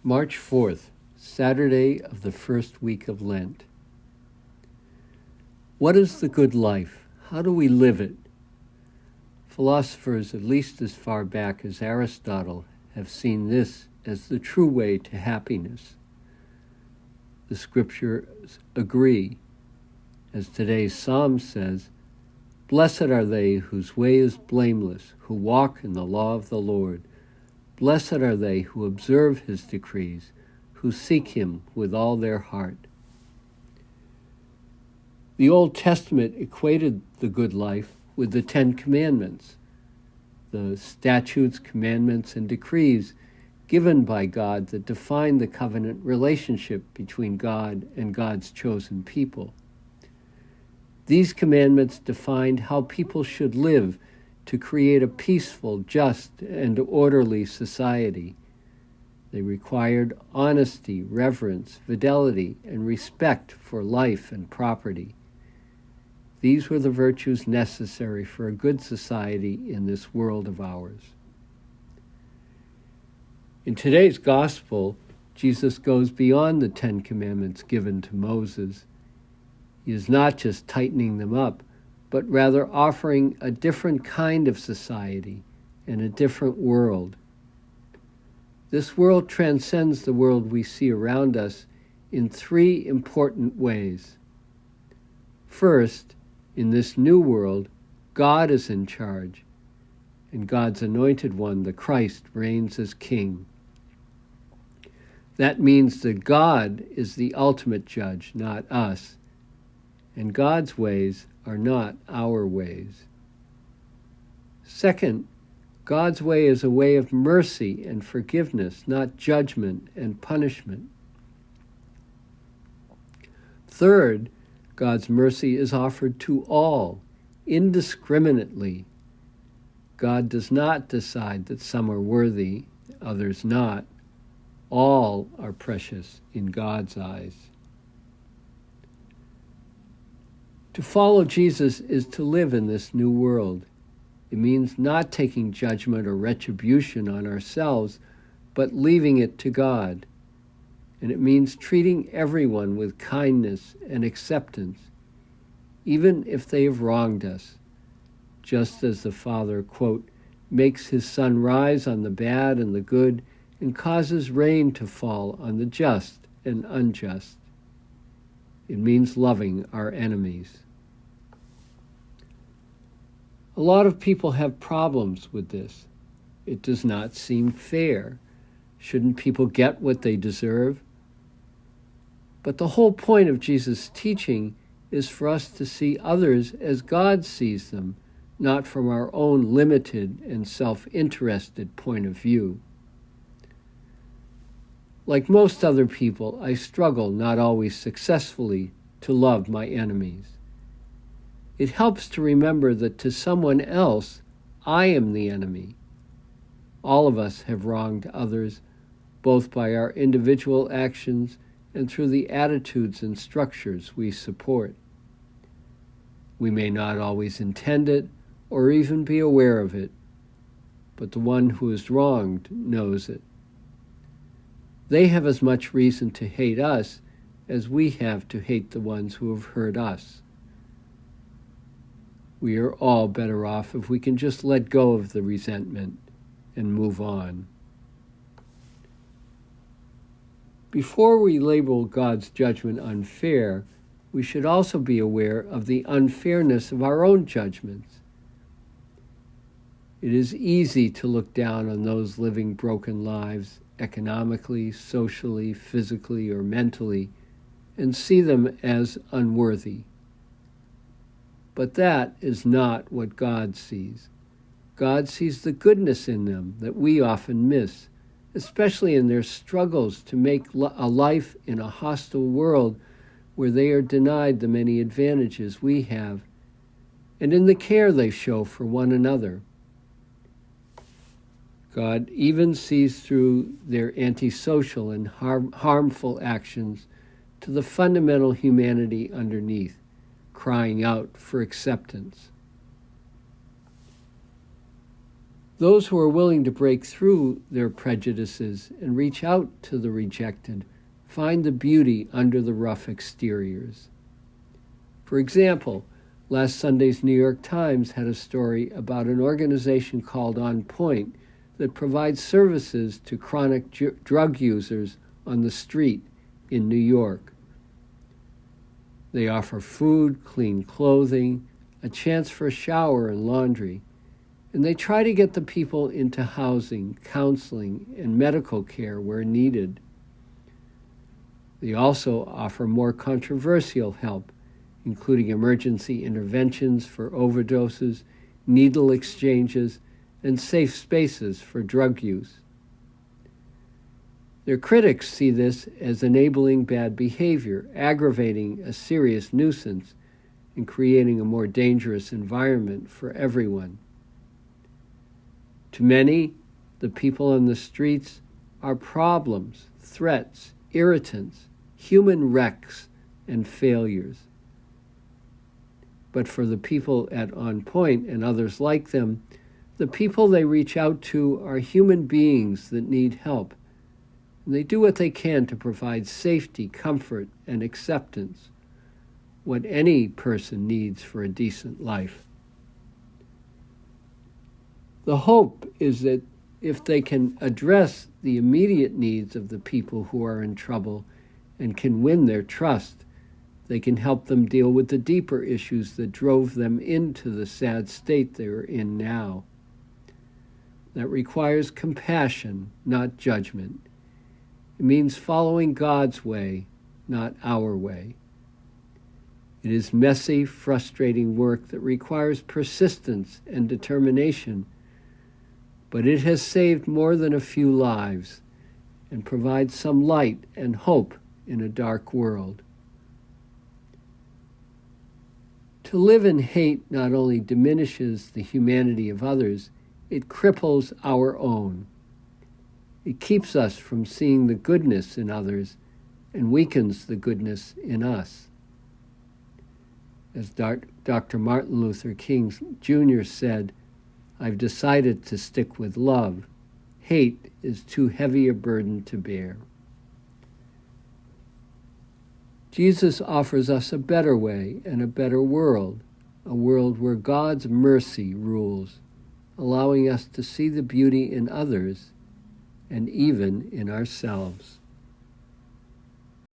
March 4th, Saturday of the first week of Lent. What is the good life? How do we live it? Philosophers, at least as far back as Aristotle, have seen this as the true way to happiness. The scriptures agree. As today's psalm says, "Blessed are they whose way is blameless, who walk in the law of the Lord. Blessed are they who observe his decrees, who seek him with all their heart." The Old Testament equated the good life with the Ten Commandments, the statutes, commandments, and decrees given by God that define the covenant relationship between God and God's chosen people. These commandments defined how people should live to create a peaceful, just, and orderly society. They required honesty, reverence, fidelity, and respect for life and property. These were the virtues necessary for a good society in this world of ours. In today's gospel, Jesus goes beyond the Ten Commandments given to Moses. He is not just tightening them up, but rather offering a different kind of society and a different world. This world transcends the world we see around us in three important ways. First, in this new world, God is in charge, and God's anointed one, the Christ, reigns as king. That means that God is the ultimate judge, not us, and God's ways are not our ways. Second, God's way is a way of mercy and forgiveness, not judgment and punishment. Third, God's mercy is offered to all, indiscriminately. God does not decide that some are worthy, others not. All are precious in God's eyes. To follow Jesus is to live in this new world. It means not taking judgment or retribution on ourselves, but leaving it to God. And it means treating everyone with kindness and acceptance, even if they have wronged us, just as the Father, quote, makes his sun rise on the bad and the good and causes rain to fall on the just and unjust. It means loving our enemies. A lot of people have problems with this. It does not seem fair. Shouldn't people get what they deserve? But the whole point of Jesus' teaching is for us to see others as God sees them, not from our own limited and self-interested point of view. Like most other people, I struggle, not always successfully, to love my enemies. It helps to remember that to someone else, I am the enemy. All of us have wronged others, both by our individual actions and through the attitudes and structures we support. We may not always intend it or even be aware of it, but the one who is wronged knows it. They have as much reason to hate us as we have to hate the ones who have hurt us. We are all better off if we can just let go of the resentment and move on. Before we label God's judgment unfair, we should also be aware of the unfairness of our own judgments. It is easy to look down on those living broken lives, economically, socially, physically, or mentally, and see them as unworthy. But that is not what God sees. God sees the goodness in them that we often miss, especially in their struggles to make a life in a hostile world where they are denied the many advantages we have, and in the care they show for one another. God even sees through their antisocial and harmful actions to the fundamental humanity underneath, crying out for acceptance. Those who are willing to break through their prejudices and reach out to the rejected find the beauty under the rough exteriors. For example, last Sunday's New York Times had a story about an organization called On Point that provides services to chronic drug users on the street in New York. They offer food, clean clothing, a chance for a shower and laundry, and they try to get the people into housing, counseling, and medical care where needed. They also offer more controversial help, including emergency interventions for overdoses, needle exchanges, and safe spaces for drug use. Their critics see this as enabling bad behavior, aggravating a serious nuisance, and creating a more dangerous environment for everyone. To many, the people on the streets are problems, threats, irritants, human wrecks, and failures. But for the people at On Point and others like them, the people they reach out to are human beings that need help. And they do what they can to provide safety, comfort, and acceptance, what any person needs for a decent life. The hope is that if they can address the immediate needs of the people who are in trouble and can win their trust, they can help them deal with the deeper issues that drove them into the sad state they are in now. That requires compassion, not judgment. It means following God's way, not our way. It is messy, frustrating work that requires persistence and determination, but it has saved more than a few lives and provides some light and hope in a dark world. To live in hate not only diminishes the humanity of others, it cripples our own. It keeps us from seeing the goodness in others and weakens the goodness in us. As Dr. Martin Luther King Jr. said, "I've decided to stick with love. Hate is too heavy a burden to bear." Jesus offers us a better way and a better world, a world where God's mercy rules, allowing us to see the beauty in others and even in ourselves.